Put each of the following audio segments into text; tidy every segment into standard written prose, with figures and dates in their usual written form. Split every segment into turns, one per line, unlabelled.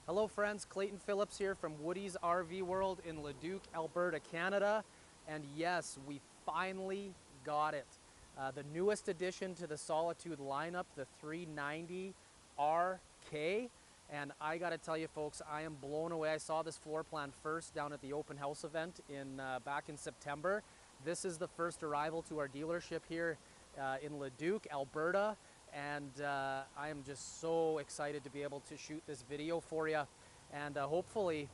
Hello friends, Clayton Phillips here from Woody's RV World in Leduc, Alberta, Canada. And yes, we finally got it. The newest addition to the Solitude lineup, the 390 RK. And I gotta tell you folks, I am blown away. I saw this floor plan first down at the open house event back in September. This is the first arrival to our dealership here in Leduc, Alberta. And I am just so excited to be able to shoot this video for you, and hopefully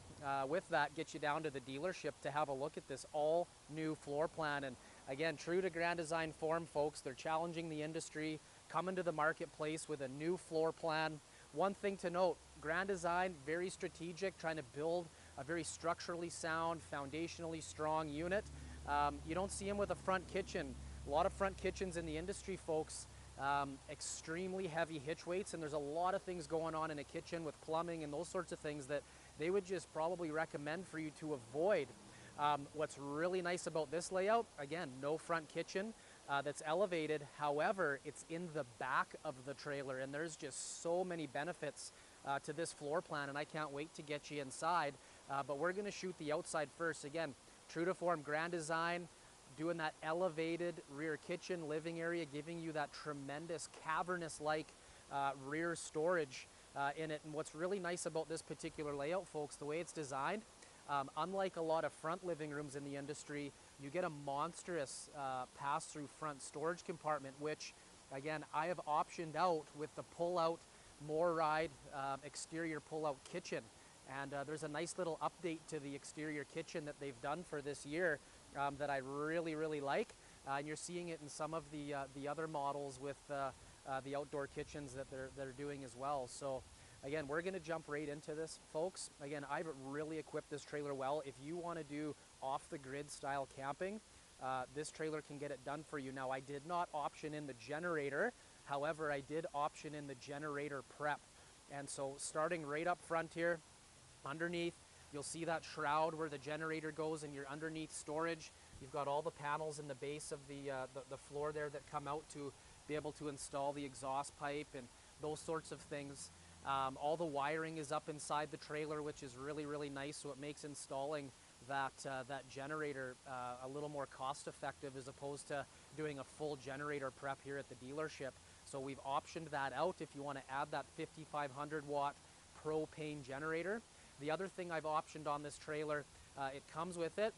with that get you down to the dealership to have a look at this all new floor plan. And again, true to Grand Design form folks, they're challenging the industry, coming to the marketplace with a new floor plan. One thing to note, Grand Design, very strategic, trying to build a very structurally sound, foundationally strong unit. You don't see them with a front kitchen. A lot of front kitchens in the industry folks, extremely heavy hitch weights, and there's a lot of things going on in a kitchen with plumbing and those sorts of things that they would just probably recommend for you to avoid. What's really nice about this layout, again, no front kitchen that's elevated. However, it's in the back of the trailer, and there's just so many benefits to this floor plan, and I can't wait to get you inside. But we're going to shoot the outside first. Again, true to form, Grand Design, doing that elevated rear kitchen living area, giving you that tremendous cavernous-like rear storage in it. And what's really nice about this particular layout, folks, the way it's designed, unlike a lot of front living rooms in the industry, you get a monstrous pass-through front storage compartment, which, again, I have optioned out with the pull-out, more ride exterior pull-out kitchen. And there's a nice little update to the exterior kitchen that they've done for this year that I really like. And you're seeing it in some of the other models with the outdoor kitchens that they're doing as well. So again, we're going to jump right into this, folks. Again, I've really equipped this trailer well. If you want to do off-the-grid style camping, this trailer can get it done for you. Now, I did not option in the generator. However, I did option in the generator prep. And so starting right up front here, underneath, you'll see that shroud where the generator goes in your underneath storage. You've got all the panels in the base of the floor there that come out to be able to install the exhaust pipe and those sorts of things. All the wiring is up inside the trailer, which is really nice, so it makes installing that generator a little more cost effective as opposed to doing a full generator prep here at the dealership. So we've optioned that out if you want to add that 5,500 watt propane generator. The other thing I've optioned on this trailer, it comes with it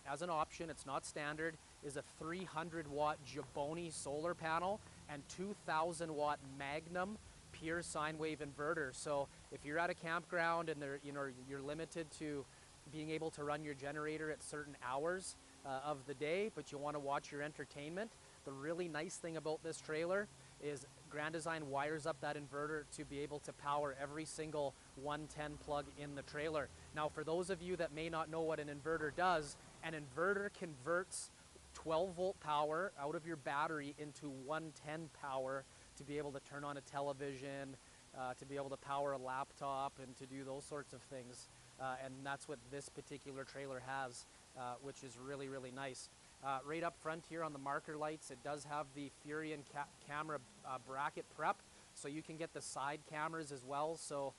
as an option, it's not standard, is a 300 watt Jaboni solar panel and 2,000 watt Magnum pure sine wave inverter. So if you're at a campground and you're limited to being able to run your generator at certain hours of the day, but you want to watch your entertainment, the really nice thing about this trailer is Grand Design wires up that inverter to be able to power every single 110 plug in the trailer. Now, for those of you that may not know what an inverter does, an inverter converts 12 volt power out of your battery into 110 power to be able to turn on a television, to be able to power a laptop, and to do those sorts of things. And that's what this particular trailer has, which is really nice. Right up front here on the marker lights, it does have the Furion camera bracket prep, so you can get the side cameras as well. So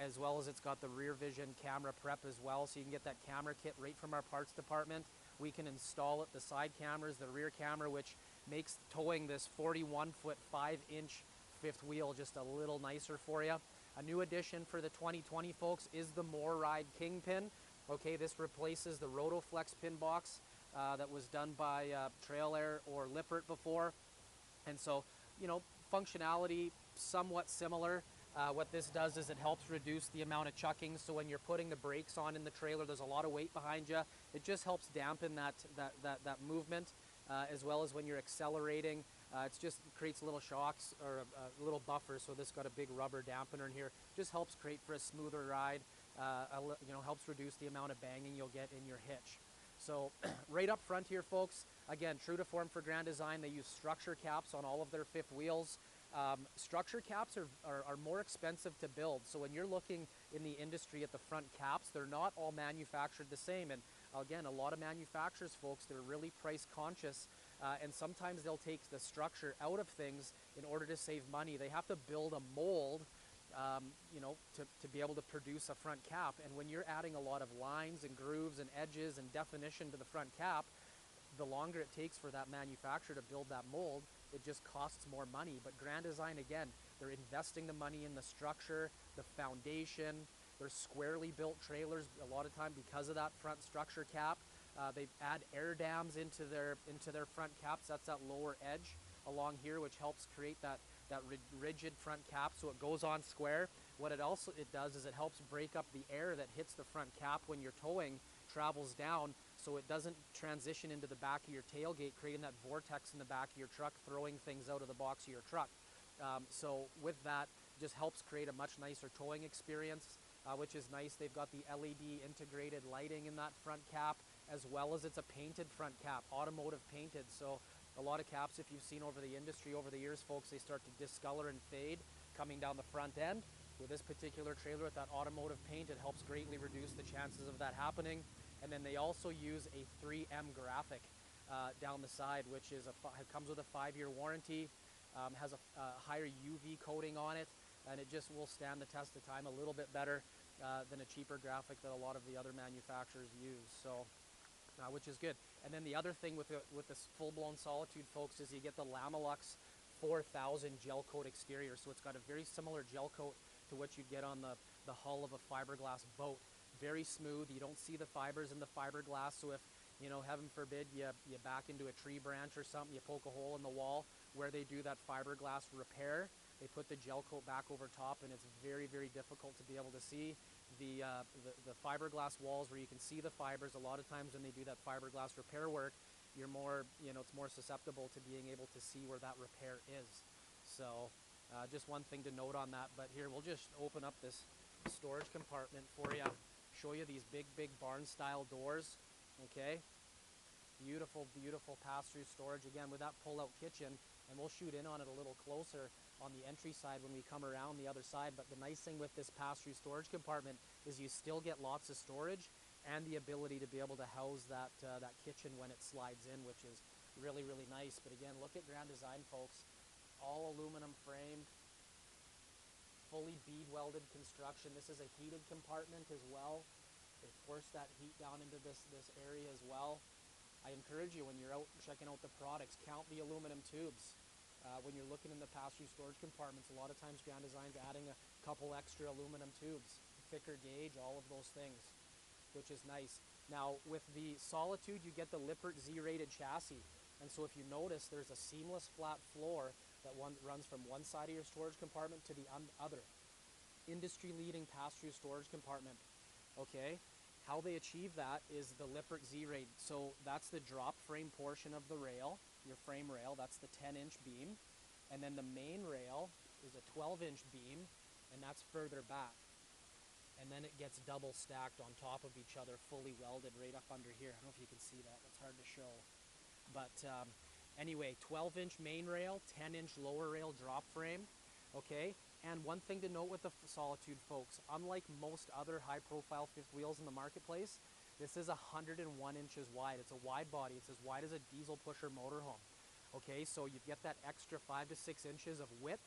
as well as it's got the rear vision camera prep as well, so you can get that camera kit right from our parts department. We can install it, the side cameras, the rear camera, which makes towing this 41-foot 5-inch fifth wheel just a little nicer for you. A new addition for the 2020 folks is the More Ride Kingpin. Okay, this replaces the Rotoflex pin box that was done by Trail Air or Lippert before. And so, you know, functionality somewhat similar. What this does is it helps reduce the amount of chucking, so when you're putting the brakes on in the trailer, there's a lot of weight behind you. It just helps dampen that movement, as well as when you're accelerating. It just creates little shocks or a little buffer, so this got a big rubber dampener in here. Just helps create for a smoother ride, you know, helps reduce the amount of banging you'll get in your hitch. So right up front here, folks, again, true to form for Grand Design, they use structure caps on all of their fifth wheels. Structure caps are more expensive to build, so when you're looking in the industry at the front caps, they're not all manufactured the same. And again, a lot of manufacturers, folks, they're really price conscious, and sometimes they'll take the structure out of things in order to save money. They have to build a mold you know, to be able to produce a front cap. And when you're adding a lot of lines and grooves and edges and definition to the front cap, the longer it takes for that manufacturer to build that mold, it just costs more money. But Grand Design, again, they're investing the money in the structure, the foundation. They're squarely built trailers a lot of time because of that front structure cap. They add air dams into their front caps. That's that lower edge along here, which helps create that rigid front cap so it goes on square. What it does is it helps break up the air that hits the front cap when you're towing, travels down, so it doesn't transition into the back of your tailgate, creating that vortex in the back of your truck, throwing things out of the box of your truck. So with that, just helps create a much nicer towing experience, which is nice. They've got the LED integrated lighting in that front cap, as well as it's a painted front cap, automotive painted. So a lot of caps, if you've seen over the industry over the years, folks, they start to discolor and fade coming down the front end. With this particular trailer with that automotive paint, it helps greatly reduce the chances of that happening. And then they also use a 3M graphic down the side, which is comes with a 5-year warranty, has a higher UV coating on it, and it just will stand the test of time a little bit better than a cheaper graphic that a lot of the other manufacturers use. So, which is good. And then the other thing with this full-blown Solitude, folks, is you get the Lamelux 4000 gel coat exterior. So it's got a very similar gel coat to what you'd get on the hull of a fiberglass boat. Very smooth. You don't see the fibers in the fiberglass, so if, you know, heaven forbid, you back into a tree branch or something, you poke a hole in the wall where they do that fiberglass repair, they put the gel coat back over top, and it's very, very difficult to be able to see the fiberglass walls where you can see the fibers. A lot of times when they do that fiberglass repair work, you're more, you know, it's more susceptible to being able to see where that repair is. So just one thing to note on that. But here, we'll just open up this storage compartment for you, show you these big barn style doors. Okay, beautiful pass-through storage, again with that pull-out kitchen, and we'll shoot in on it a little closer on the entry side when we come around the other side. But the nice thing with this pass-through storage compartment is you still get lots of storage and the ability to be able to house that kitchen when it slides in, which is really, really nice. But again, look at Grand Design, folks. All aluminum framed, fully bead welded construction. This is a heated compartment as well. They force that heat down into this area as well. I encourage you, when you're out checking out the products, count the aluminum tubes. When you're looking in the pass-through storage compartments, a lot of times Grand Design's adding a couple extra aluminum tubes, thicker gauge, all of those things, which is nice. Now, with the Solitude, you get the Lippert Z-rated chassis. And so if you notice, there's a seamless flat floor that runs from one side of your storage compartment to the other. Industry-leading pass-through storage compartment. Okay, how they achieve that is the Lippert Z-Raid. So that's the drop frame portion of the rail, your frame rail. That's the 10-inch beam. And then the main rail is a 12-inch beam, and that's further back. And then it gets double stacked on top of each other, fully welded right up under here. I don't know if you can see that. That's hard to show. But anyway, 12-inch main rail, 10-inch lower rail drop frame. Okay, and one thing to note with the Solitude, folks, unlike most other high-profile fifth wheels in the marketplace, this is 101 inches wide. It's a wide body. It's as wide as a diesel pusher motorhome. Okay, so you get that extra 5 to 6 inches of width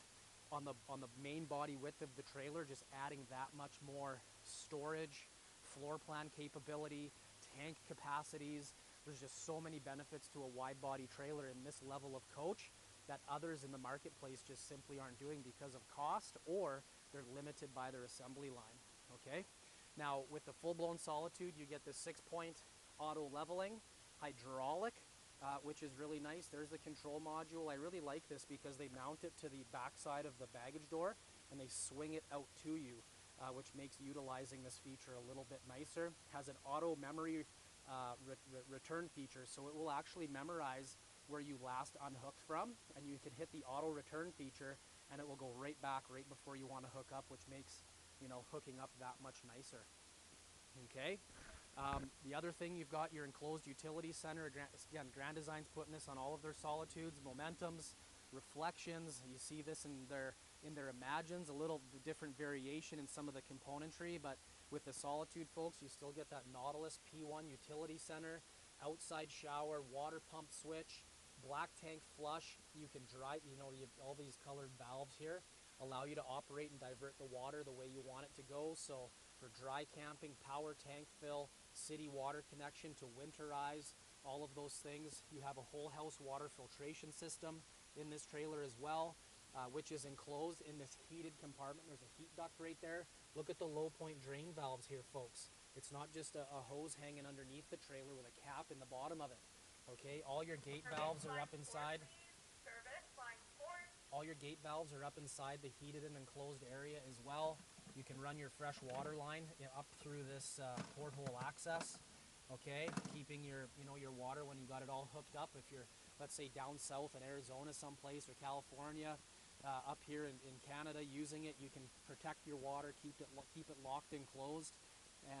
on the main body width of the trailer, just adding that much more storage, floor plan capability, tank capacities. There's just so many benefits to a wide body trailer in this level of coach that others in the marketplace just simply aren't doing because of cost, or they're limited by their assembly line. Okay, now with the full-blown Solitude, you get the 6-point auto leveling, hydraulic, which is really nice. There's the control module. I really like this because they mount it to the back side of the baggage door and they swing it out to you, which makes utilizing this feature a little bit nicer. Has an auto memory return feature, so it will actually memorize where you last unhooked from, and you can hit the auto return feature and it will go right back right before you want to hook up, which makes, you know, hooking up that much nicer. Okay, the other thing, you've got your enclosed utility center. Again, Grand Design's putting this on all of their Solitudes, Momentums, Reflections. You see this in their Imagines, a little different variation in some of the componentry, but with the Solitude, folks, you still get that Nautilus P1 utility center, outside shower, water pump switch, black tank flush. You can dry, you know, you have all these colored valves here. allow you to operate and divert the water the way you want it to go. So for dry camping, power tank fill, city water connection to winterize, all of those things. You have a whole house water filtration system in this trailer as well, which is enclosed in this heated compartment. There's a heat duct right there. Look at the low point drain valves here, folks. It's not just a hose hanging underneath the trailer with a cap in the bottom of it. Okay, all your gate valves are up inside. All your gate valves are up inside the heated and enclosed area as well. You can run your fresh water line up through this porthole access. Okay, keeping your your water when you got it all hooked up. If you're, let's say, down south in Arizona someplace or California, up here in Canada using it, you can protect your water, keep it locked and closed,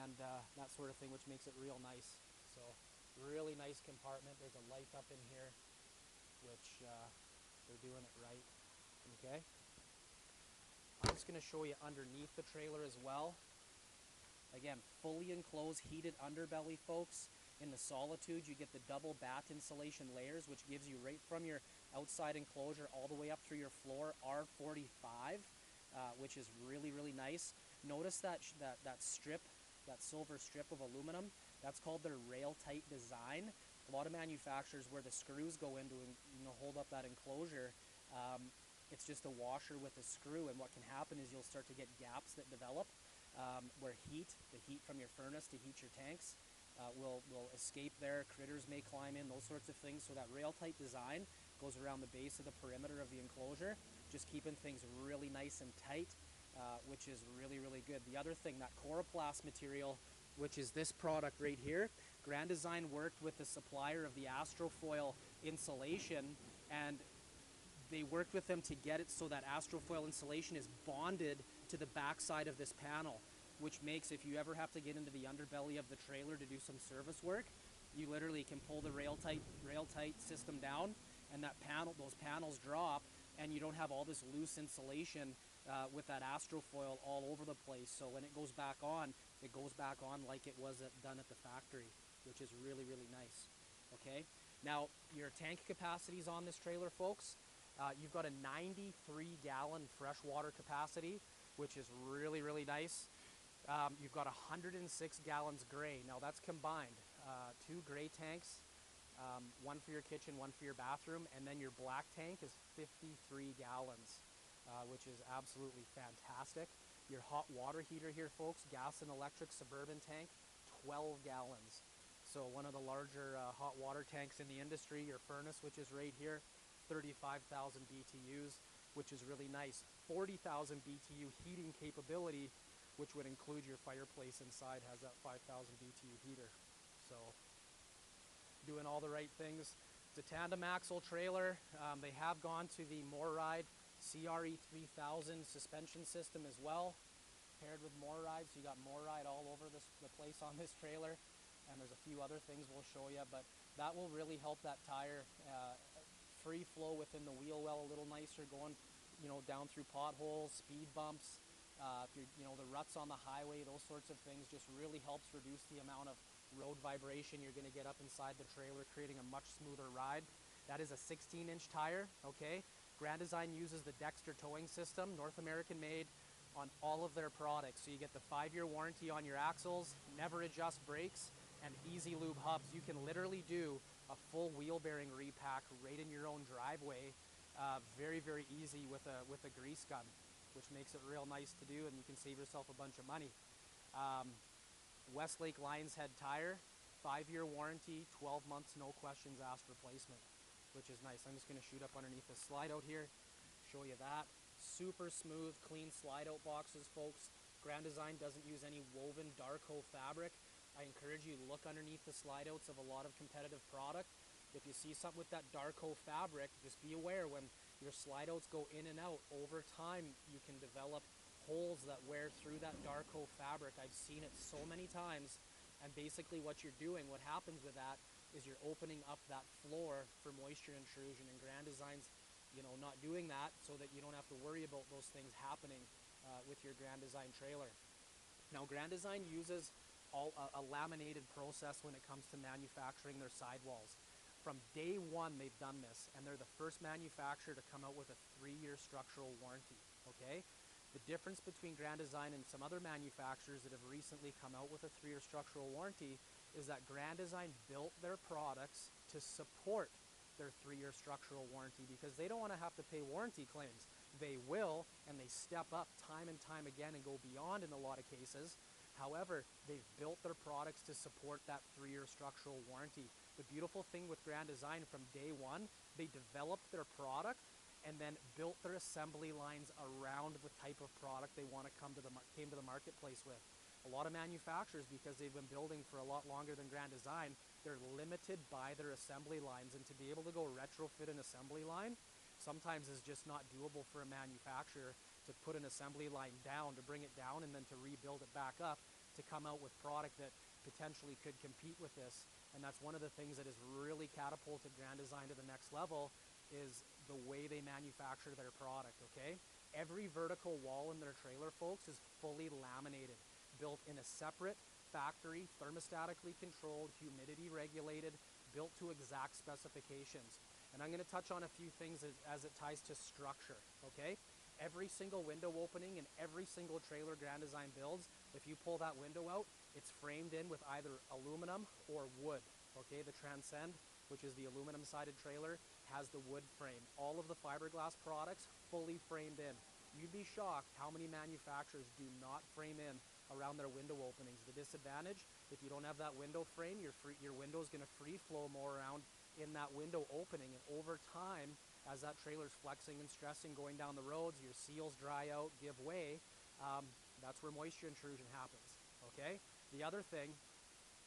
and that sort of thing, which makes it real nice. So really nice compartment. There's a light up in here, which they're doing it right. Okay, I'm just going to show you underneath the trailer as well. Again, fully enclosed heated underbelly, folks. In the Solitude, you get the double batt insulation layers, which gives you right from your outside enclosure all the way up through your floor R45, which is really, really nice. Notice that strip, that silver strip of aluminum, that's called their rail tight design. A lot of manufacturers, where the screws go into and hold up that enclosure, it's just a washer with a screw, and what can happen is you'll start to get gaps that develop where the heat from your furnace to heat your tanks will escape there. Critters may climb in, those sorts of things. So that rail tight design goes around the base of the perimeter of the enclosure, just keeping things really nice and tight, which is really, really good. The other thing, that Coroplast material, which is this product right here, Grand Design worked with the supplier of the Astrofoil insulation, and they worked with them to get it so that Astrofoil insulation is bonded to the backside of this panel, which makes, if you ever have to get into the underbelly of the trailer to do some service work, you literally can pull the rail tight system down, and those panels drop, and you don't have all this loose insulation with that Astrofoil all over the place. So when it goes back on like it was done at the factory, which is really, really nice. Okay, now your tank capacities on this trailer, folks. You've got a 93-gallon freshwater capacity, which is really, really nice. You've got 106 gallons gray. Now that's combined. 2 gray tanks, one for your kitchen, one for your bathroom, and then your black tank is 53 gallons, which is absolutely fantastic. Your hot water heater here, folks, gas and electric Suburban tank, 12 gallons. So one of the larger hot water tanks in the industry. Your furnace, which is right here, 35,000 BTUs, which is really nice. 40,000 BTU heating capability, which would include your fireplace inside, has that 5,000 BTU heater. So doing all the right things. It's a tandem axle trailer. They have gone to the MoreRide CRE 3000 suspension system as well, paired with MoreRide. So you got MoreRide all over the place on this trailer, and there's a few other things we'll show you, but that will really help that tire free flow within the wheel well a little nicer, going down through potholes, speed bumps, if you're the ruts on the highway, those sorts of things. Just really helps reduce the amount of road vibration you're going to get up inside the trailer, creating a much smoother ride. That is a 16-inch tire. Okay, Grand Design uses the Dexter towing system, North American made, on all of their products. So you get the 5-year warranty on your axles, never adjust brakes, and easy lube hubs. You can literally do a full wheel bearing repack right in your own driveway, very, very easy with a grease gun, which makes it real nice to do, and you can save yourself a bunch of money. Westlake Lions Head tire, 5-year warranty, 12 months, no questions asked replacement, which is nice. I'm just going to shoot up underneath the slide out here, show you that. Super smooth, clean slide out boxes, folks. Grand Design doesn't use any woven Darko fabric. I encourage you to look underneath the slide outs of a lot of competitive product. If you see something with that Darko fabric, just be aware when your slide outs go in and out, over time you can develop holes that wear through that Darko fabric. I've seen it so many times, and basically what you're doing, what happens with that is you're opening up that floor for moisture intrusion, and Grand Design's not doing that, so that you don't have to worry about those things happening with your Grand Design trailer. Now, Grand Design uses a laminated process when it comes to manufacturing their sidewalls. From day one, they've done this, and they're the first manufacturer to come out with a 3-year structural warranty. okay? The difference between Grand Design and some other manufacturers that have recently come out with a 3-year structural warranty is that Grand Design built their products to support their 3-year structural warranty because they don't want to have to pay warranty claims. They will, and they step up time and time again and go beyond in a lot of cases. However, they've built their products to support that 3-year structural warranty. The beautiful thing with Grand Design from day one, they developed their product and then built their assembly lines around the type of product they want to came to the marketplace with. A lot of manufacturers, because they've been building for a lot longer than Grand Design, they're limited by their assembly lines, and to be able to go retrofit an assembly line sometimes is just not doable for a manufacturer to put an assembly line down, to bring it down, and then to rebuild it back up to come out with product that potentially could compete with this. And that's one of the things that has really catapulted Grand Design to the next level is the way they manufacture their product, okay? Every vertical wall in their trailer, folks, is fully laminated, built in a separate factory, thermostatically controlled, humidity regulated, built to exact specifications. And I'm going to touch on a few things as it ties to structure, okay? Every single window opening in every single trailer Grand Design builds, if you pull that window out, it's framed in with either aluminum or wood, okay? The Transcend, which is the aluminum-sided trailer, has the wood frame. All of the fiberglass products fully framed in. You'd be shocked how many manufacturers do not frame in around their window openings. The disadvantage, if you don't have that window frame, your window is going to free flow more around in that window opening, and over time, as that trailer's flexing and stressing going down the roads, your seals dry out, give way, that's where moisture intrusion happens, okay? The other thing,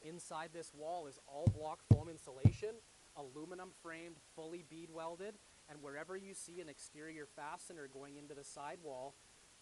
inside this wall is all block foam insulation, aluminum framed, fully bead welded, and wherever you see an exterior fastener going into the sidewall,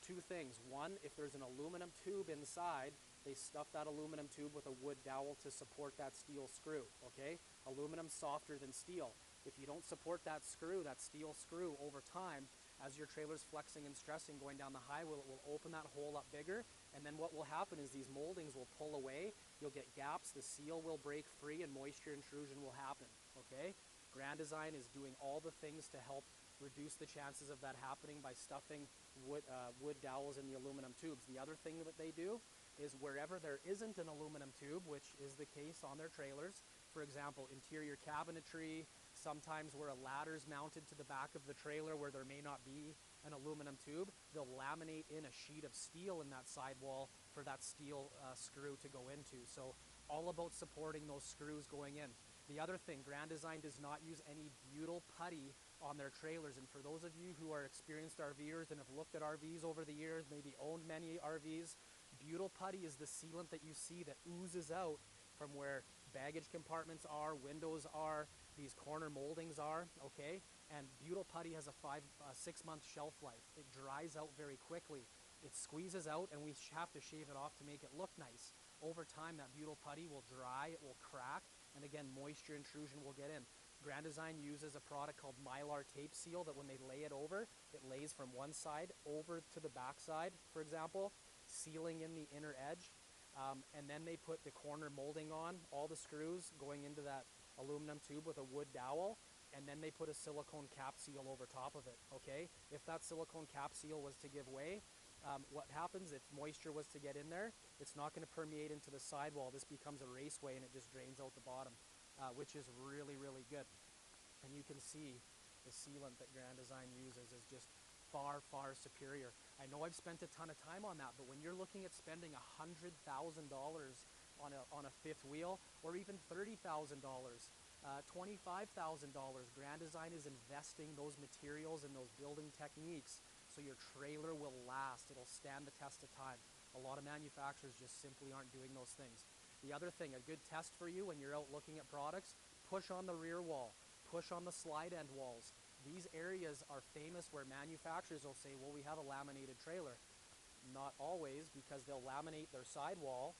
2 things. One, if there's an aluminum tube inside, they stuff that aluminum tube with a wood dowel to support that steel screw, okay? Aluminum's softer than steel. If you don't support that screw, that steel screw, over time, as your trailer's flexing and stressing going down the highway, it will open that hole up bigger, and then what will happen is these moldings will pull away, you'll get gaps, the seal will break free, and moisture intrusion will happen, okay? Grand Design is doing all the things to help reduce the chances of that happening by stuffing wood dowels in the aluminum tubes. The other thing that they do is wherever there isn't an aluminum tube, which is the case on their trailers, for example, interior cabinetry, sometimes where a ladder's mounted to the back of the trailer where there may not be an aluminum tube, they'll laminate in a sheet of steel in that sidewall for that steel screw to go into. So all about supporting those screws going in. The other thing, Grand Design does not use any butyl putty on their trailers. And for those of you who are experienced RVers and have looked at RVs over the years, maybe owned many RVs, butyl putty is the sealant that you see that oozes out from where baggage compartments are, windows are, these corner moldings are, okay? And butyl putty has a 6-month shelf life. It dries out very quickly. It squeezes out and we have to shave it off to make it look nice. Over time, that butyl putty will dry, it will crack, and again, moisture intrusion will get in. Grand Design uses a product called Mylar tape seal that when they lay it over, it lays from one side over to the back side, for example, sealing in the inner edge. And then they put the corner molding on, all the screws going into that aluminum tube with a wood dowel, and then they put a silicone cap seal over top of it, okay? If that silicone cap seal was to give way, what happens if moisture was to get in there? It's not going to permeate into the sidewall. This becomes a raceway and it just drains out the bottom, which is really, really good. And you can see the sealant that Grand Design uses is just far, far superior. I know I've spent a ton of time on that, but when you're looking at spending $100,000 on a fifth wheel, or even $30,000, $25,000, Grand Design is investing those materials and those building techniques so your trailer will last. It'll stand the test of time. A lot of manufacturers just simply aren't doing those things. The other thing, a good test for you when you're out looking at products, push on the rear wall, push on the slide end walls. These areas are famous where manufacturers will say, well, we have a laminated trailer. Not always, because they'll laminate their side wall,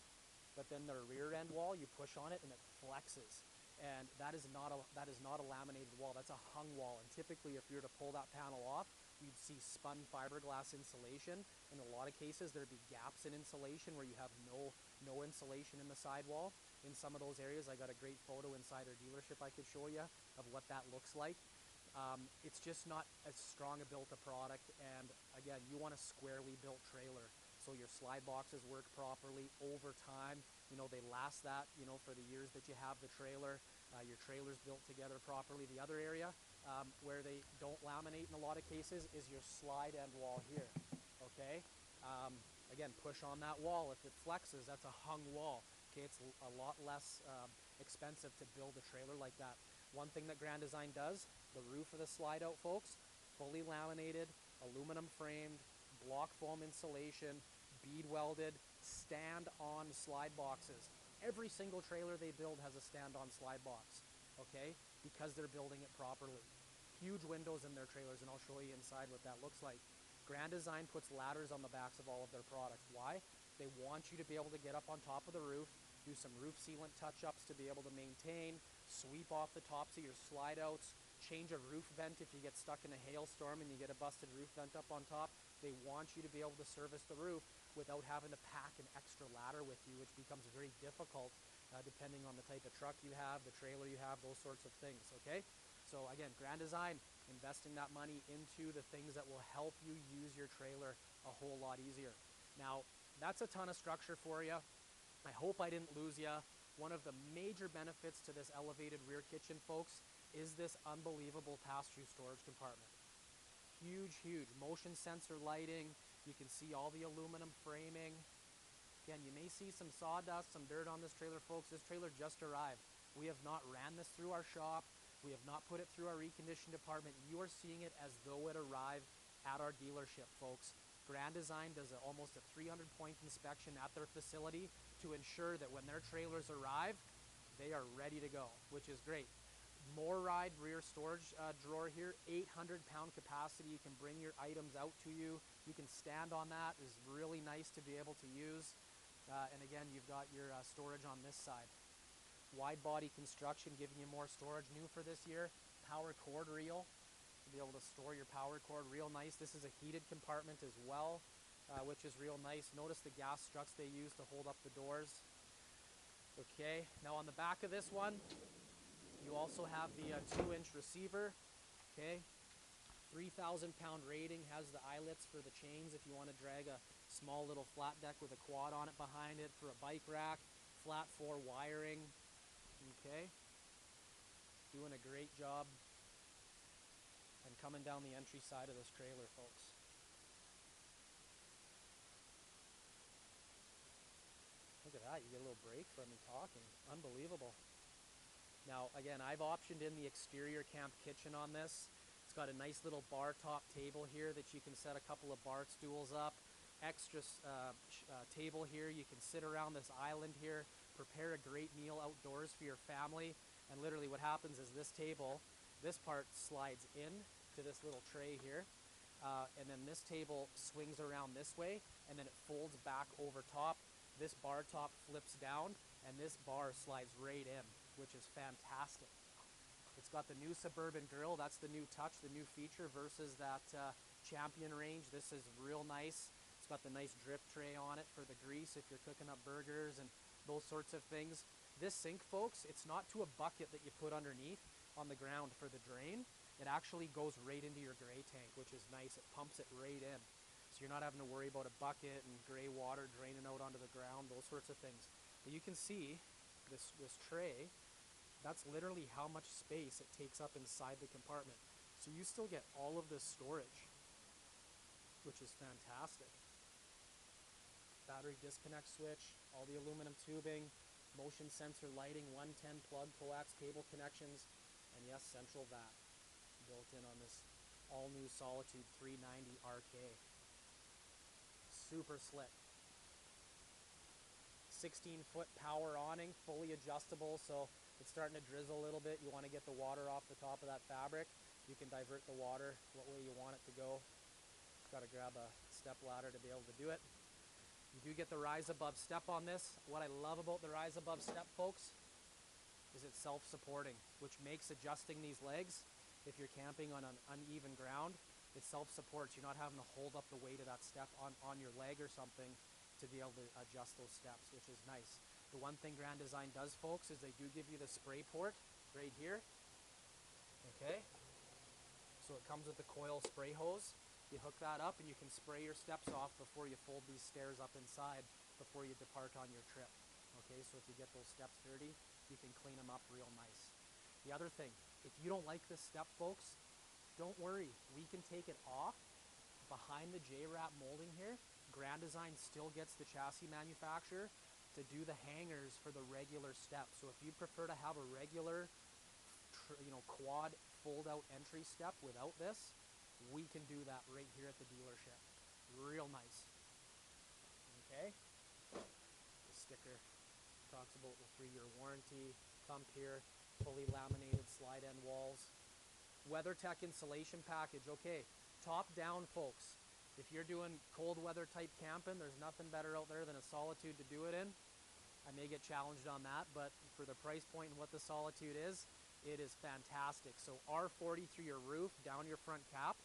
but then their rear end wall, you push on it and it flexes. And that is not a laminated wall, that's a hung wall. And typically if you were to pull that panel off, you'd see spun fiberglass insulation. In a lot of cases, there'd be gaps in insulation where you have no insulation in the sidewall. In some of those areas, I got a great photo inside our dealership I could show you of what that looks like. it's just not as strong a built a product. And again, you want a squarely built trailer, so your slide boxes work properly over time. You know, they last that, you know, for the years that you have the trailer. Your trailer's built together properly. The other area where they don't laminate in a lot of cases is your slide end wall here, okay? Again, push on that wall. If it flexes, that's a hung wall, okay? It's a lot less expensive to build a trailer like that. One thing that Grand Design does, the roof of the slide out, folks, fully laminated, aluminum framed, block foam insulation, bead welded, stand-on slide boxes. Every single trailer they build has a stand-on slide box, okay? Because they're building it properly. Huge windows in their trailers, and I'll show you inside what that looks like. Grand Design puts ladders on the backs of all of their products. Why? They want you to be able to get up on top of the roof, do some roof sealant touch-ups to be able to maintain, sweep off the tops of your slide outs, change a roof vent if you get stuck in a hailstorm and you get a busted roof vent up on top. They want you to be able to service the roof without having to pack an extra ladder with you, which becomes very difficult depending on the type of truck you have, the trailer you have, those sorts of things, okay? So again, Grand Design, investing that money into the things that will help you use your trailer a whole lot easier. Now, that's a ton of structure for you. I hope I didn't lose you. One of the major benefits to this elevated rear kitchen, folks, is this unbelievable pass-through storage compartment. Huge, huge. Motion sensor lighting. You can see all the aluminum framing. Again, you may see some sawdust, some dirt on this trailer, folks. This trailer just arrived. We have not ran this through our shop. We have not put it through our recondition department. You are seeing it as though it arrived at our dealership, folks. Grand Design does almost a 300-point inspection at their facility to ensure that when their trailers arrive, they are ready to go, which is great. More ride rear storage drawer here, 800-pound capacity. You can bring your items out to you. You can stand on that. It's really nice to be able to use. And again, you've got your storage on this side. Wide body construction, giving you more storage. New for this year, power cord reel to be able to store your power cord. Real nice. This is a heated compartment as well, which is real nice. Notice the gas struts they use to hold up the doors. Okay, now on the back of this one, you also have the 2-inch receiver, okay? 3,000-pound rating, has the eyelets for the chains if you want to drag a small little flat deck with a quad on it behind it for a bike rack, flat 4 wiring, okay? Doing a great job and coming down the entry side of this trailer, folks. Look at that, you get a little break from me talking. Unbelievable. Now, again, I've optioned in the exterior camp kitchen on this. It's got a nice little bar top table here that you can set a couple of bar stools up. Extra table here. You can sit around this island here, prepare a great meal outdoors for your family. And literally what happens is this table, this part slides in to this little tray here. And then this table swings around this way, and then it folds back over top. This bar top flips down, and this bar slides right in, which is fantastic. It's got the new Suburban grill. That's the new touch, the new feature versus that Champion range. This is real nice. It's got the nice drip tray on it for the grease if you're cooking up burgers and those sorts of things. This sink, folks, it's not to a bucket that you put underneath on the ground for the drain. It actually goes right into your gray tank, which is nice. It pumps it right in. So you're not having to worry about a bucket and gray water draining out onto the ground, those sorts of things. But you can see this tray, that's literally how much space it takes up inside the compartment. So you still get all of this storage, which is fantastic. Battery disconnect switch, all the aluminum tubing, motion sensor lighting, 110 plug coax cable connections, and yes, central vac built in on this all new Solitude 390 RK. Super slick. 16-foot power awning, fully adjustable, so it's starting to drizzle a little bit. You want to get the water off the top of that fabric. You can divert the water what way you want it to go. Got to grab a step ladder to be able to do it. You do get the rise above step on this. What I love about the rise above step, folks, is it's self-supporting, which makes adjusting these legs, if you're camping on an uneven ground, it self-supports. You're not having to hold up the weight of that step on your leg or something to be able to adjust those steps, which is nice. The one thing Grand Design does, folks, is they do give you the spray port right here, okay? So it comes with the coil spray hose. You hook that up and you can spray your steps off before you fold these stairs up inside before you depart on your trip. Okay, so if you get those steps dirty, you can clean them up real nice. The other thing, if you don't like this step, folks, don't worry. We can take it off. Behind the J-wrap molding here, Grand Design still gets the chassis manufacturer to do the hangers for the regular step. So if you prefer to have a regular quad fold-out entry step without this, we can do that right here at the dealership. Real nice. Okay. The sticker talks about the 3-year warranty. Thump here, fully laminated slide end walls. WeatherTech insulation package. Okay, top down, folks. If you're doing cold weather type camping, there's nothing better out there than a Solitude to do it in. I may get challenged on that, but for the price point and what the Solitude is, it is fantastic. So R40 through your roof, down your front cap.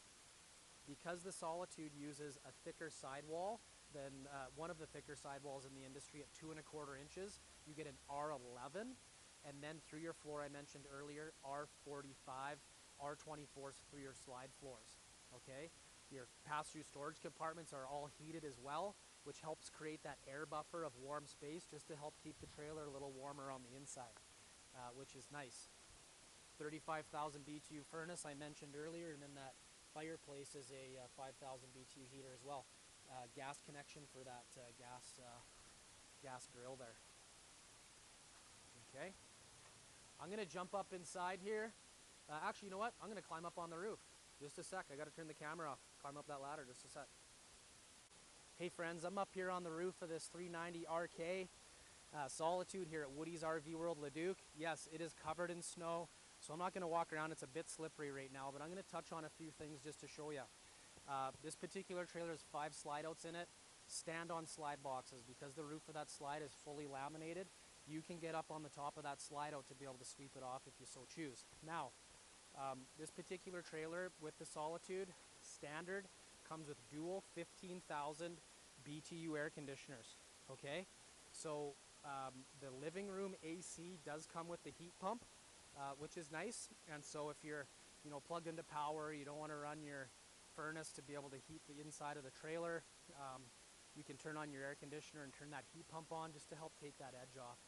Because the Solitude uses a thicker sidewall than one of the thicker sidewalls in the industry at 2¼ inches, you get an R11. And then through your floor, I mentioned earlier, R45, R24s through your slide floors. Okay, your pass-through storage compartments are all heated as well, which helps create that air buffer of warm space just to help keep the trailer a little warmer on the inside, which is nice. 35,000 BTU furnace I mentioned earlier, and then that fireplace is a 5,000 BTU heater as well. Gas connection for that gas grill there. Okay, I'm gonna jump up inside here. Actually, you know what? I'm gonna climb up on the roof. Just a sec, I gotta turn the camera off. Climb up that ladder, just a sec. Hey friends, I'm up here on the roof of this 390 RK Solitude here at Woody's RV World Leduc. Yes, it is covered in snow, so I'm not gonna walk around. It's a bit slippery right now, but I'm gonna touch on a few things just to show you. This particular trailer has 5 slide outs in it, stand-on slide boxes. Because the roof of that slide is fully laminated, you can get up on the top of that slide out to be able to sweep it off if you so choose. Now, this particular trailer with the Solitude standard comes with dual 15,000 BTU air conditioners. Okay, so the living room AC does come with the heat pump, which is nice. And so if you're plugged into power, you don't want to run your furnace to be able to heat the inside of the trailer, you can turn on your air conditioner and turn that heat pump on just to help take that edge off,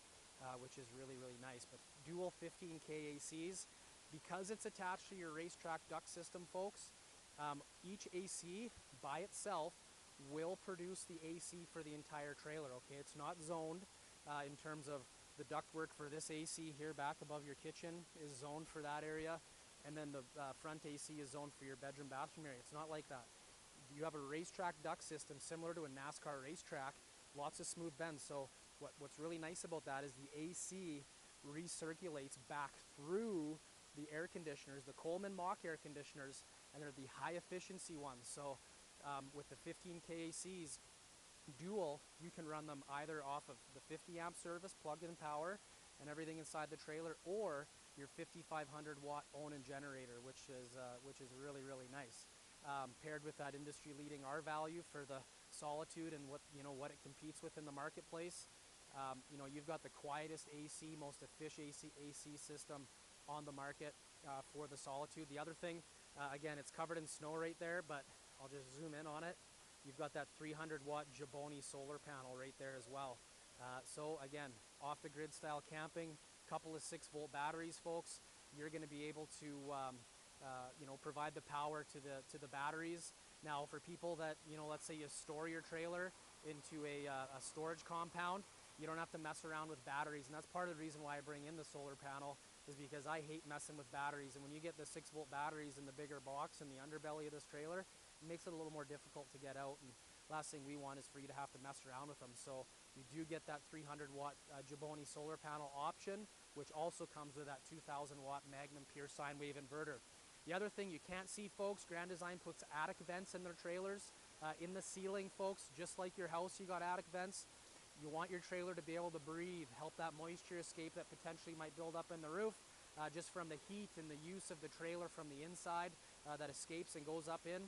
which is really, really nice. But dual 15K ACs, because it's attached to your racetrack duct system, folks, each AC by itself will produce the AC for the entire trailer. Okay, it's not zoned in terms of the ductwork for this AC here back above your kitchen is zoned for that area, and then the front AC is zoned for your bedroom bathroom area. It's not like that. You have a racetrack duct system similar to a NASCAR racetrack, lots of smooth bends. So what's really nice about that is the AC recirculates back through the air conditioners, the Coleman Mach air conditioners, and they're the high efficiency ones. So with the 15K ACs dual, you can run them either off of the 50 amp service plugged in power and everything inside the trailer, or your 5,500 watt Onan generator, which is really, really nice. Paired with that industry leading R value for the Solitude and what it competes with in the marketplace. You've got the quietest AC, most efficient AC system on the market for the Solitude. The other thing, again, it's covered in snow right there, but I'll just zoom in on it. You've got that 300 watt Jaboni solar panel right there as well. So again, off the grid style camping, couple of 6-volt batteries, folks. You're going to be able to provide the power to the batteries. Now, for people that let's say you store your trailer into a storage compound, you don't have to mess around with batteries, and that's part of the reason why I bring in the solar panel, is because I hate messing with batteries. And when you get the 6-volt batteries in the bigger box in the underbelly of this trailer, it makes it a little more difficult to get out, and last thing we want is for you to have to mess around with them. So you do get that 300 watt Jaboni solar panel option, which also comes with that 2,000 watt Magnum Pure sine wave inverter. The other thing you can't see, folks, Grand Design puts attic vents in their trailers. In the ceiling, folks, just like your house, you got attic vents. You want your trailer to be able to breathe, help that moisture escape that potentially might build up in the roof, just from the heat and the use of the trailer from the inside that escapes and goes up in.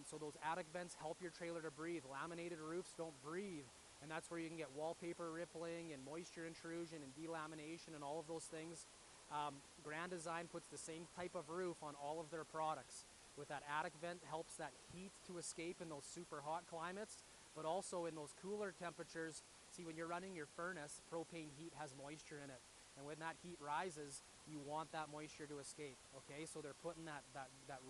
So those attic vents help your trailer to breathe. Laminated roofs don't breathe, and that's where you can get wallpaper rippling and moisture intrusion and delamination and all of those things. Grand Design puts the same type of roof on all of their products. with that attic vent, helps that heat to escape in those super hot climates, but also in those cooler temperatures. See, when you're running your furnace, propane heat has moisture in it. And when that heat rises, you want that moisture to escape, okay? So they're putting that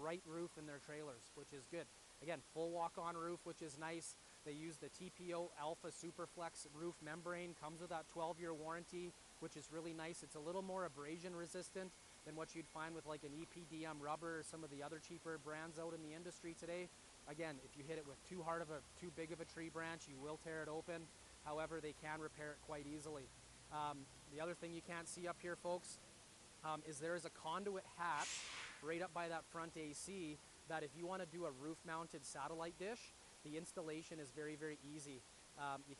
right roof in their trailers, which is good. Again, full walk-on roof, which is nice. They use the TPO Alpha Superflex roof membrane, comes with that 12-year warranty, which is really nice. It's a little more abrasion resistant than what you'd find with like an EPDM rubber or some of the other cheaper brands out in the industry today. Again, if you hit it with too big of a tree branch, you will tear it open. However, they can repair it quite easily. The other thing you can't see up here, folks, is there is a conduit hatch right up by that front AC that if you want to do a roof-mounted satellite dish, the installation is very, very easy.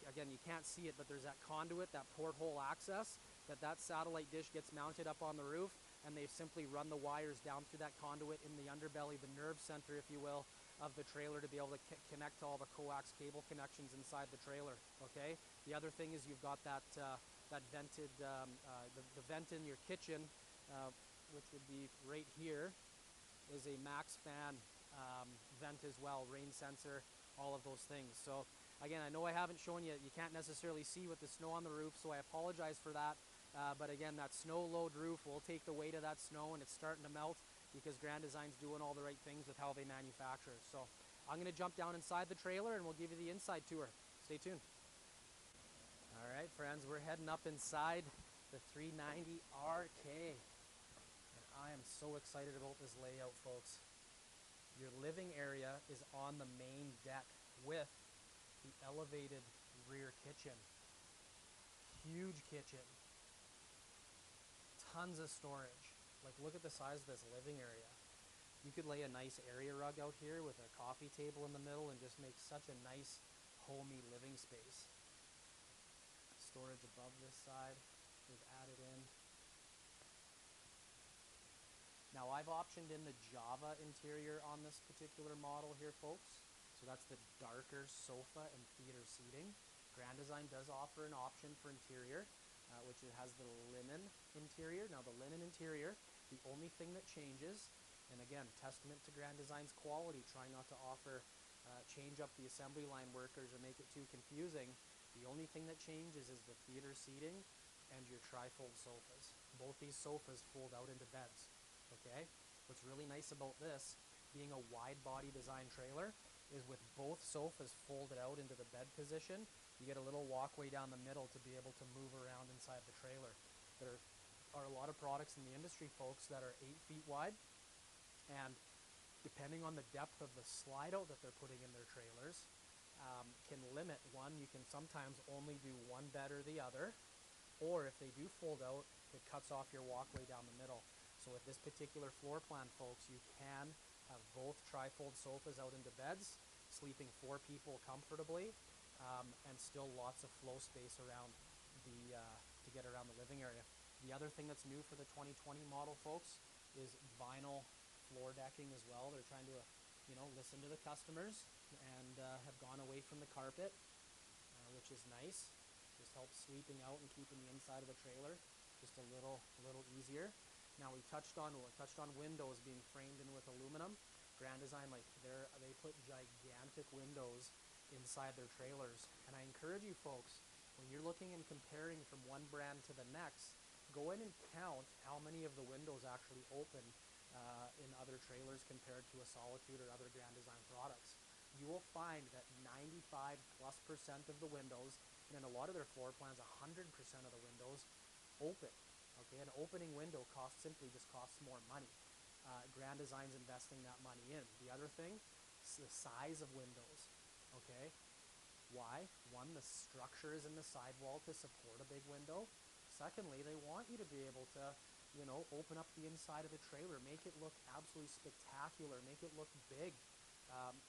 Again, you can't see it, but there's that conduit, that porthole access, that satellite dish gets mounted up on the roof, and they simply run the wires down through that conduit in the underbelly, the nerve center, if you will, of the trailer to be able to connect to all the coax cable connections inside the trailer, okay? The other thing is you've got that vented, the vent in your kitchen, which would be right here, is a max fan vent as well, rain sensor, all of those things. So again, I know I haven't shown you, you can't necessarily see with the snow on the roof, so I apologize for that. But again, that snow load roof will take the weight of that snow, and it's starting to melt because Grand Design's doing all the right things with how they manufacture. So I'm going to jump down inside the trailer and we'll give you the inside tour. Stay tuned. All right, friends, we're heading up inside the 390 RK. And I am so excited about this layout, folks. Your living area is on the main deck with the elevated rear kitchen. Huge kitchen. Tons of storage. Like, look at the size of this living area. You could lay a nice area rug out here with a coffee table in the middle and just make such a nice, homey living space. Storage above this side is added in. Now, I've optioned in the Java interior on this particular model here, folks. So that's the darker sofa and theater seating. Grand Design does offer an option for interior, which it has the linen interior. Now, the linen interior, the only thing that changes, and again, testament to Grand Design's quality, trying not to offer, change up the assembly line workers or make it too confusing. The only thing that changes is the theater seating and your tri-fold sofas. Both these sofas fold out into beds, okay? What's really nice about this, being a wide body design trailer, is with both sofas folded out into the bed position, you get a little walkway down the middle to be able to move around inside the trailer. There are a lot of products in the industry, folks, that are 8 feet wide, and depending on the depth of the slide out that they're putting in their trailers, can limit one. You can sometimes only do one bed or the other, or if they do fold out, it cuts off your walkway down the middle. So with this particular floor plan, folks, you can have both tri-fold sofas out into beds, sleeping 4 people comfortably, and still lots of flow space around to get around the living area. The other thing that's new for the 2020 model, folks, is vinyl floor decking as well. They're trying to, listen to the customers and have gone away from the carpet, which is nice. Just helps sweeping out and keeping the inside of the trailer just a little easier. Now, we touched on windows being framed in with aluminum. Grand Design, they put gigantic windows inside their trailers, and I encourage you folks, when you're looking and comparing from one brand to the next, go in and count how many of the windows actually open in other trailers compared to a Solitude or other Grand Design products. You will find that 95+% of the windows, and in a lot of their floor plans, 100% of the windows open. Okay, an opening window simply just costs more money. Grand Design's investing that money in. The other thing is the size of windows. Okay, why? One, the structure is in the sidewall to support a big window. Secondly, they want you to be able to, open up the inside of the trailer, make it look absolutely spectacular, make it look big.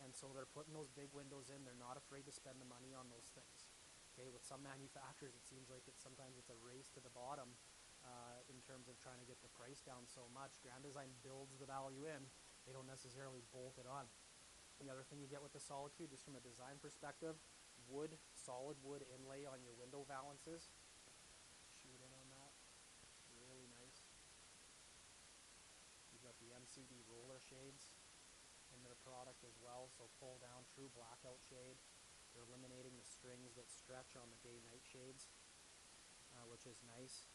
And so they're putting those big windows in. They're not afraid to spend the money on those things. Okay, with some manufacturers, it seems like sometimes it's a race to the bottom in terms of trying to get the price down so much. Grand Design builds the value in. They don't necessarily bolt it on. The other thing you get with the Solitude, just from a design perspective, solid wood inlay on your window valances. Shoot in on that. Really nice. You've got the MCD roller shades. their product as well. So pull down, true blackout shade. They're eliminating the strings that stretch on the day-night shades, which is nice.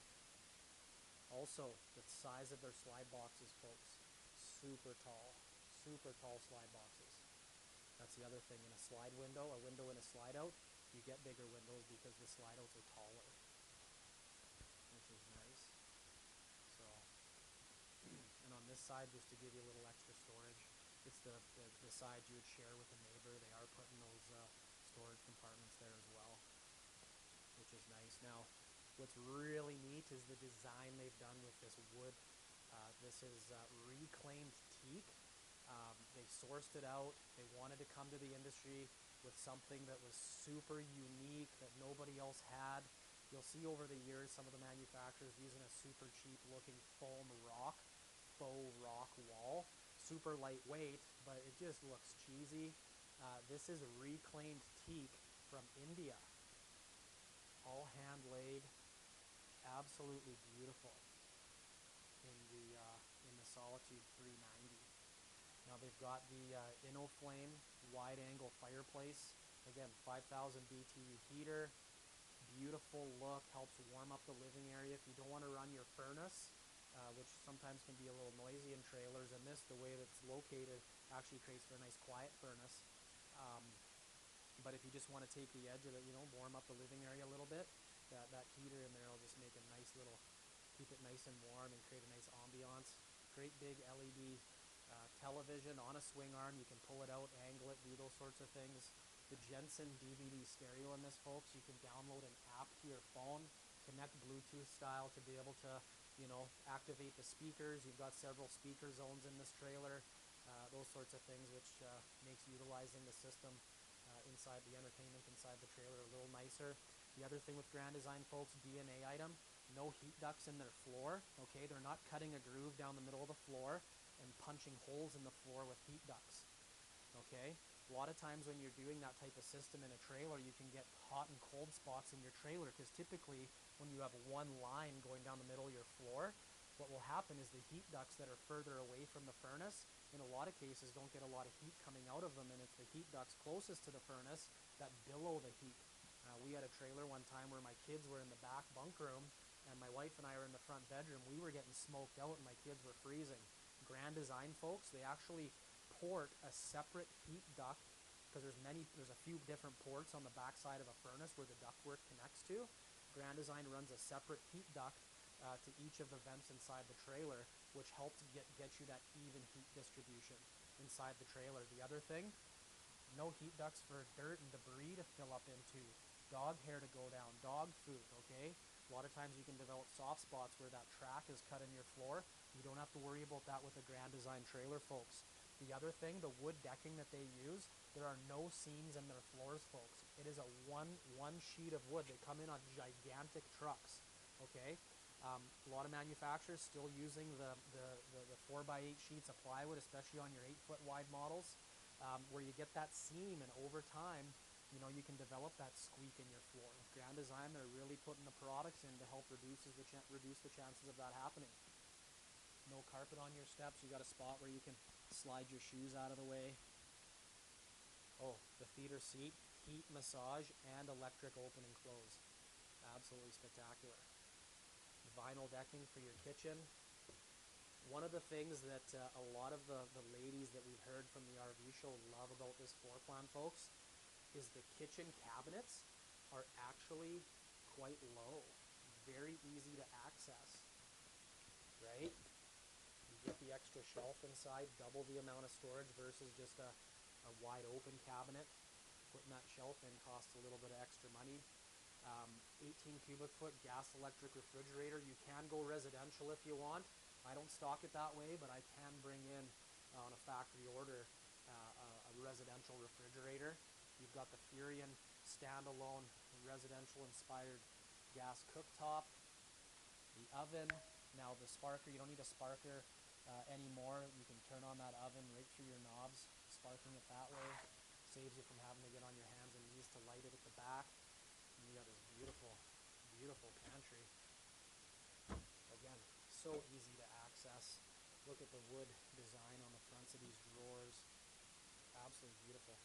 Also, the size of their slide boxes, folks, super tall slide boxes. That's the other thing. In a slide window, a window in a slide out, you get bigger windows because the slide outs are taller, which is nice. So, and on this side, just to give you a little extra storage, it's the side you would share with a neighbor. They are putting those storage compartments there as well, which is nice. Now, what's really neat is the design they've done with this wood. This is reclaimed teak. They sourced it out. They wanted to come to the industry with something that was super unique that nobody else had. You'll see over the years some of the manufacturers using a super cheap looking foam rock, faux rock wall. Super lightweight, but it just looks cheesy. This is reclaimed teak from India. All hand laid, absolutely beautiful in the Solitude 390. Now they've got the InnoFlame wide angle fireplace. Again, 5,000 BTU heater. Beautiful look, helps warm up the living area. If you don't want to run your furnace, which sometimes can be a little noisy in trailers, and this, the way that's located, actually creates for a nice quiet furnace. But if you just want to take the edge of it, warm up the living area a little bit, that heater in there will just make a nice little, keep it nice and warm and create a nice ambiance. Great big LED television on a swing arm. You can pull it out, angle it, do those sorts of things. The Jensen DVD stereo in this, folks, you can download an app to your phone, connect Bluetooth style to be able to, activate the speakers. You've got several speaker zones in this trailer, those sorts of things, which makes utilizing the system inside the entertainment inside the trailer a little nicer. The other thing with Grand Design, folks, DNA item, no heat ducts in their floor, okay? They're not cutting a groove down the middle of the floor and punching holes in the floor with heat ducts, okay? A lot of times when you're doing that type of system in a trailer, you can get hot and cold spots in your trailer, because typically when you have one line going down the middle of your floor, what will happen is the heat ducts that are further away from the furnace, in a lot of cases, don't get a lot of heat coming out of them, and it's the heat ducts closest to the furnace that billow the heat. We had a trailer one time where my kids were in the back bunk room, and my wife and I were in the front bedroom. We were getting smoked out, and my kids were freezing. Grand Design, folks, they actually port a separate heat duct, because there's a few different ports on the back side of a furnace where the ductwork connects to. Grand Design runs a separate heat duct to each of the vents inside the trailer, which helps get you that even heat distribution inside the trailer. The other thing, no heat ducts for dirt and debris to fill up into, dog hair to go down, dog food, okay? A lot of times you can develop soft spots where that track is cut in your floor. You don't have to worry about that with a Grand Design trailer, folks. The other thing, the wood decking that they use, there are no seams in their floors, folks. It is a one sheet of wood. They come in on gigantic trucks, okay? A lot of manufacturers still using the 4x8 sheets of plywood, especially on your 8-foot wide models, where you get that seam, and over time, you can develop that squeak in your floor. With Grand Design, they're really putting the products in to help reduce the chances of that happening. No carpet on your steps. You got a spot where you can slide your shoes out of the way. Oh, the theater seat, heat massage, and electric open and close. Absolutely spectacular. Vinyl decking for your kitchen. One of the things that a lot of the ladies that we've heard from the RV show love about this floor plan, folks, is the kitchen cabinets are actually quite low. Very easy to access, right? You get the extra shelf inside, double the amount of storage versus just a wide open cabinet. Putting that shelf in costs a little bit of extra money. 18 cubic foot gas electric refrigerator. You can go residential if you want. I don't stock it that way, but I can bring in on a factory order a residential refrigerator. You've got the Furion standalone residential inspired gas cooktop, the oven. Now the sparker, you don't need a sparker anymore. You can turn on that oven right through your knobs, sparking it that way. Saves you from having to get on your hands and knees to light it at the back. And you got this beautiful, beautiful pantry. Again, so easy to access. Look at the wood design on the fronts of these drawers. Absolutely beautiful.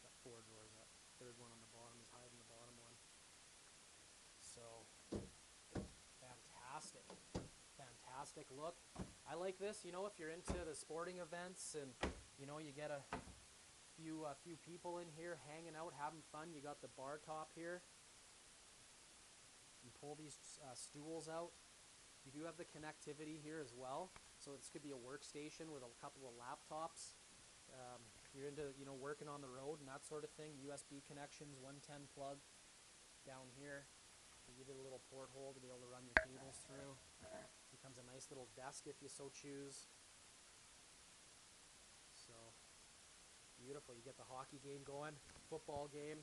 Got 4 drawers. That third one on the bottom is hiding the bottom one. So, fantastic. Fantastic look. I like this, you know, if you're into the sporting events and, you know, you get a few people in here hanging out, having fun. You got the bar top here. You pull these stools out. You do have the connectivity here as well. So this could be a workstation with a couple of laptops. If you're into, you know, working on the road and that sort of thing, USB connections, 110 plug down here. You give it a little porthole to be able to run your cables through. Becomes a nice little desk if you so choose. So beautiful. You get the hockey game going, football game.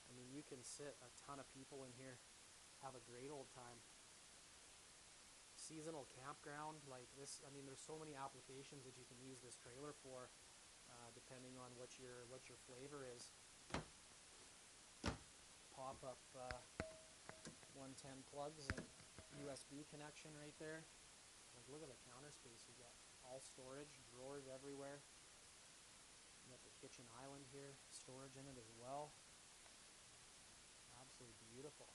I mean, you can sit a ton of people in here, have a great old time. Seasonal campground like this. I mean, there's so many applications that you can use this trailer for, depending on what your flavor is. Pop up 110 plugs and USB connection right there. Like, look at the counter space you got. All storage, drawers everywhere. You got the kitchen island here, storage in it as well. Absolutely beautiful.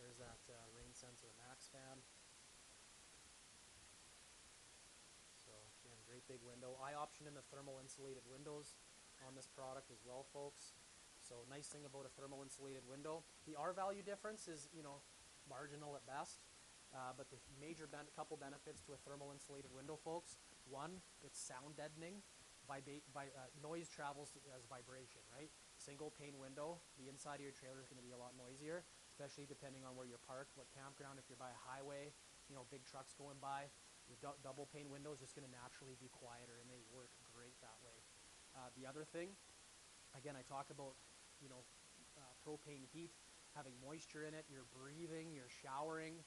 There's that rain sensor max fan. So again, great big window. I optioned in the thermal insulated windows on this product as well, folks. So nice thing about a thermal insulated window. The R value difference is, you know, marginal at best. But the major couple benefits to a thermal insulated window, folks. One, it's sound deadening. Noise travels as vibration, right? Single pane window, the inside of your trailer is going to be a lot noisier, especially depending on where you're parked, what campground. If you're by a highway, you know, big trucks going by, your double pane window is just going to naturally be quieter, and they work great that way. The other thing, again, I talk about, you know, propane heat, having moisture in it, you're breathing, you're showering.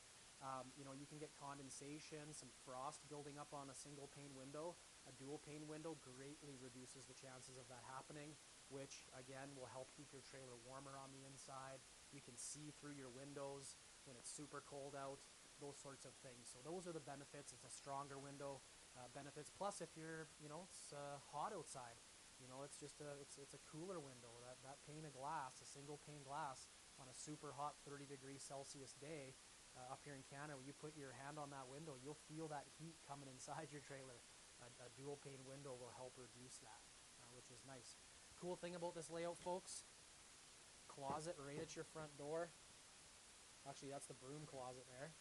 You know, you can get condensation, some frost building up on a single pane window. A dual pane window greatly reduces the chances of that happening, which again will help keep your trailer warmer on the inside. You can see through your windows when it's super cold out, those sorts of things. So those are the benefits. It's a stronger window benefits. Plus, if you're, you know, it's hot outside, you know, it's just it's a cooler window. That pane of glass, a single pane glass on a super hot 30-degree Celsius day. Up here in Canada, when you put your hand on that window, you'll feel that heat coming inside your trailer. A dual pane window will help reduce that, which is nice. Cool thing about this layout, folks, closet right at your front door. Actually, that's the broom closet there.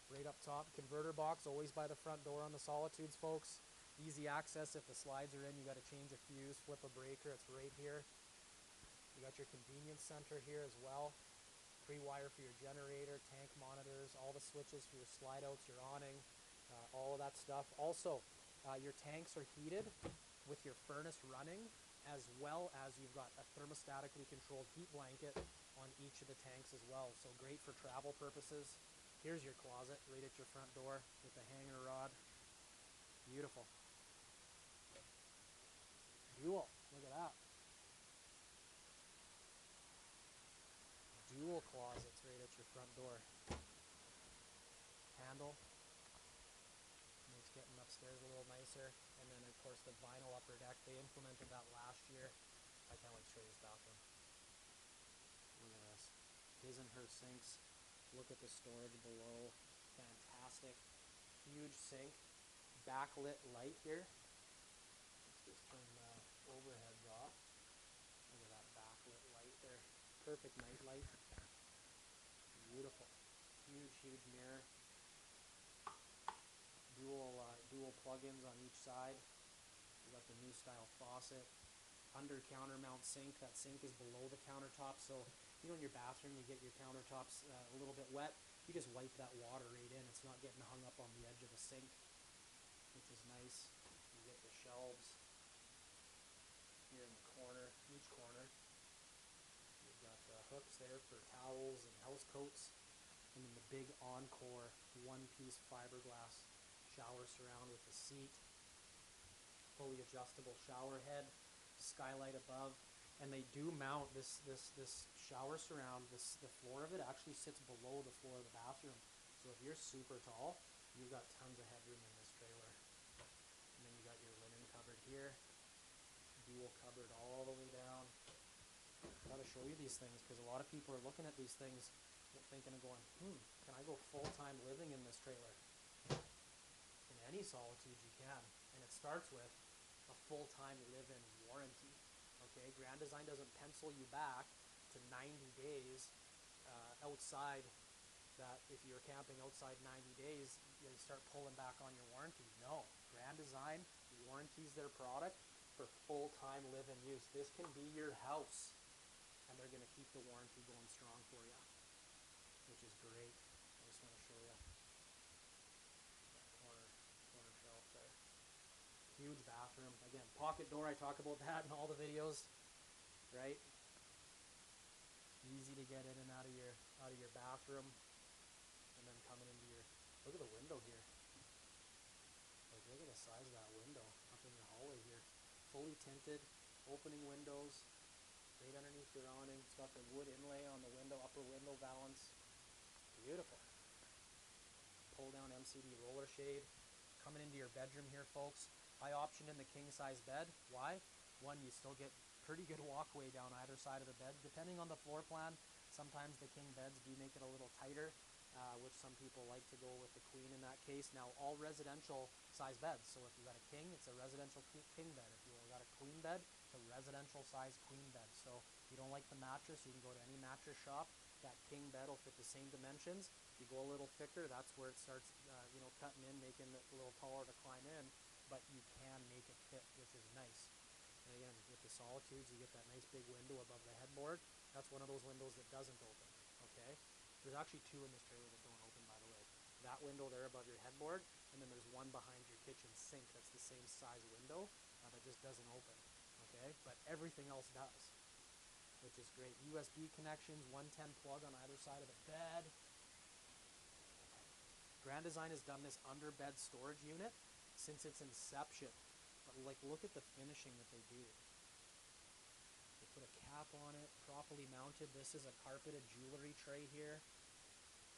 Right up top, converter box always by the front door on the Solitudes, folks. Easy access. If the slides are in, you got to change a fuse, flip a breaker, it's right here. You got your convenience center here as well. Pre-wire for your generator, tank monitors, all the switches for your slide outs, your awning, all of that stuff. Also, your tanks are heated with your furnace running, as well as you've got a thermostatically controlled heat blanket on each of the tanks as well. So great for travel purposes. Here's your closet right at your front door with the hanger rod. Beautiful. Dual, look at that. Dual closets right at your front door. Handle makes getting upstairs a little nicer. And then, of course, the vinyl upper deck. They implemented that last year. I can't wait to show you this bathroom. Look at this. His and her sinks. Look at the storage below. Fantastic. Huge sink. Backlit light here. Let's just turn the overheads off. Look at that backlit light there. Perfect night light. Beautiful. Huge, huge mirror. Dual plug-ins on each side. You got the new style faucet. Under counter mount sink. That sink is below the countertop. So, you know, in your bathroom, you get your countertops a little bit wet. You just wipe that water right in. It's not getting hung up on the edge of the sink, which is nice. You get the shelves here in the corner, each corner. You've got hooks there for towels and house coats. And then the big Encore one-piece fiberglass shower surround with the seat. Fully adjustable shower head. Skylight above. And they do mount this shower surround. The floor of it actually sits below the floor of the bathroom. So if you're super tall, you've got tons of headroom in this trailer. And then you got your here. Dual cupboard all the way down. Gotta show you these things because a lot of people are looking at these things thinking of going, can I go full-time living in this trailer? In any Solitude you can. And it starts with a full-time live-in warranty. Okay, Grand Design doesn't pencil you back to 90 days outside. That if you're camping outside 90 days, you start pulling back on your warranty. No, Grand Design warranties their product for full-time live-in use. This can be your house, and they're going to keep the warranty going strong for you, which is great. I just want to show you that corner shelf there. Huge bathroom. Again, pocket door. I talk about that in all the videos, right? Easy to get in and out of your bathroom, and then coming into your. Look at the window here. Like, look at the size of that window up in your hallway here. Fully tinted, opening windows, right underneath your awning. It's got the wood inlay on the window, upper window valance. Beautiful. Pull down MCD roller shade. Coming into your bedroom here, folks. I optioned in the king size bed. Why? One, you still get pretty good walkway down either side of the bed. Depending on the floor plan, sometimes the king beds do make it a little tighter, which some people like to go with the queen in that case. Now, all residential size beds. So if you got a king, it's a residential king bed. If you got a queen bed, it's a residential size queen bed. So if you don't like the mattress, you can go to any mattress shop. That king bed will fit the same dimensions. If you go a little thicker, that's where it starts, cutting in, making it a little taller to climb in. But you can make it fit, which is nice. And again, with the Solitudes, you get that nice big window above the headboard. That's one of those windows that doesn't open, okay? There's actually two in this trailer that don't open, by the way. That window there above your headboard, and then there's one behind your kitchen sink that's the same size window that just doesn't open, okay? But everything else does, which is great. USB connections, 110 plug on either side of the bed. Grand Design has done this under bed storage unit since its inception. But like, look at the finishing that they do. They put a cap on it, properly mounted. This is a carpeted jewelry tray here.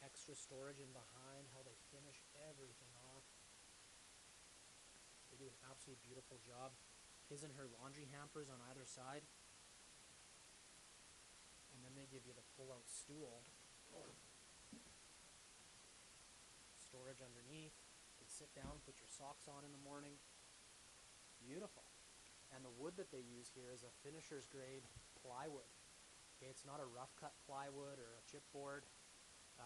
Extra storage in behind, how they finish everything off. They do an absolutely beautiful job. His and her laundry hampers on either side. And then they give you the pull-out stool. Storage underneath. You can sit down, put your socks on in the morning. Beautiful. And the wood that they use here is a finisher's grade plywood. Okay, it's not a rough cut plywood or a chipboard.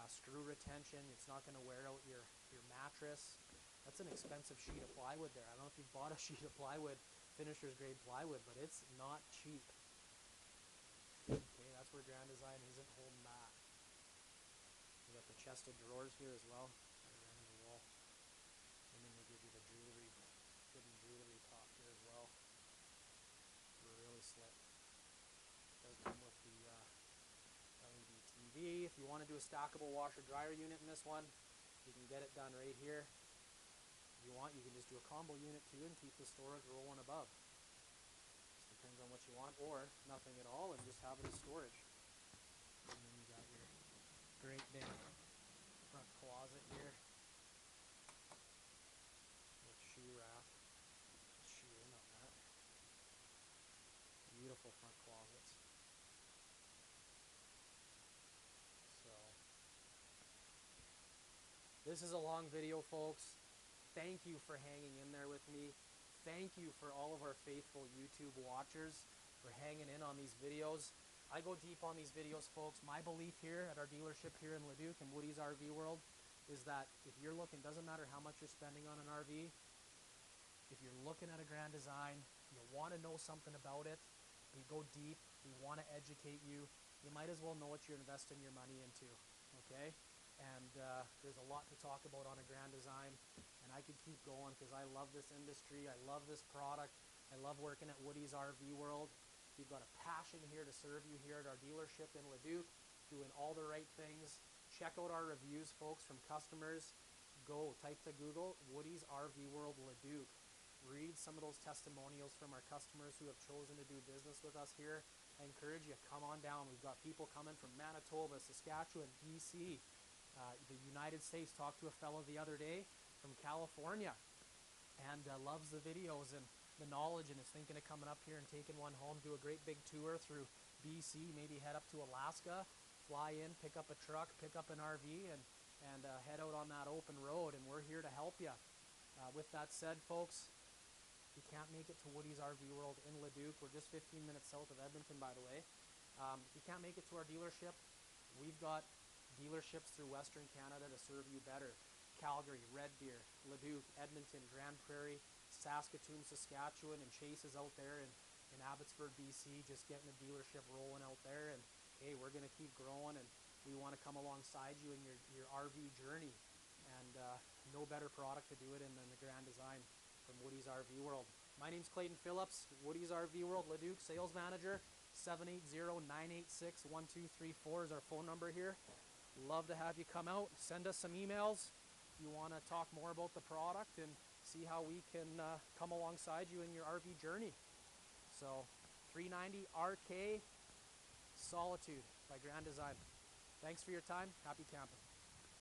Screw retention. It's not going to wear out your mattress. That's an expensive sheet of plywood there. I don't know if you've bought a sheet of plywood, finisher's grade plywood, but it's not cheap. Okay, that's where Grand Design isn't holding back. We got the chest of drawers here as well. Right in the wall. And then they give you the jewelry. Hidden jewelry top here as well. Really slick. Does come with the LED TV. If you want to do a stackable washer dryer unit in this one, you can get it done right here. If you want, you can just do a combo unit too and keep the storage rolling above. Just depends on what you want, or nothing at all and just have it as storage. And then you got your great big front closet here with shoe rack. Shoe in on that. Beautiful front closets. So this is a long video, folks. Thank you for hanging in there with me. Thank you for all of our faithful YouTube watchers for hanging in on these videos. I go deep on these videos, folks. My belief here at our dealership here in Leduc and Woody's RV World is that if you're looking, doesn't matter how much you're spending on an RV, if you're looking at a Grand Design, you want to know something about it, we go deep, we want to educate you, you might as well know what you're investing your money into, okay? And there's a lot to talk about on a Grand Design, and I could keep going because I love this industry, I love this product, I love working at Woody's RV World. We've got a passion here to serve you here at our dealership in Leduc, doing all the right things. Check out our reviews, folks, from customers. Go, type to Google, Woody's RV World Leduc. Read some of those testimonials from our customers who have chosen to do business with us here. I encourage you, come on down. We've got people coming from Manitoba, Saskatchewan, BC, the United States. Talked to a fellow the other day from California and loves the videos. And the knowledge and is thinking of coming up here and taking one home, do a great big tour through BC, maybe head up to Alaska, fly in, pick up a truck, pick up an RV, and head out on that open road, and we're here to help you. With that said, folks, if you can't make it to Woody's RV World in Leduc, we're just 15 minutes south of Edmonton, by the way. If you can't make it to our dealership, we've got dealerships through Western Canada to serve you better. Calgary, Red Deer, Leduc, Edmonton, Grande, Prairie, Saskatoon, Saskatchewan, and Chase is out there in Abbotsford, BC, just getting a dealership rolling out there. And hey, we're going to keep growing, and we want to come alongside you in your RV journey. And no better product to do it in than the Grand Design from Woody's RV World. My name's Clayton Phillips, Woody's RV World Leduc Sales Manager. 780-986-1234 is our phone number here. Love to have you come out. Send us some emails if you want to talk more about the product and see how we can come alongside you in your RV journey. So 390 RK Solitude by Grand Design. Thanks for your time. Happy camping.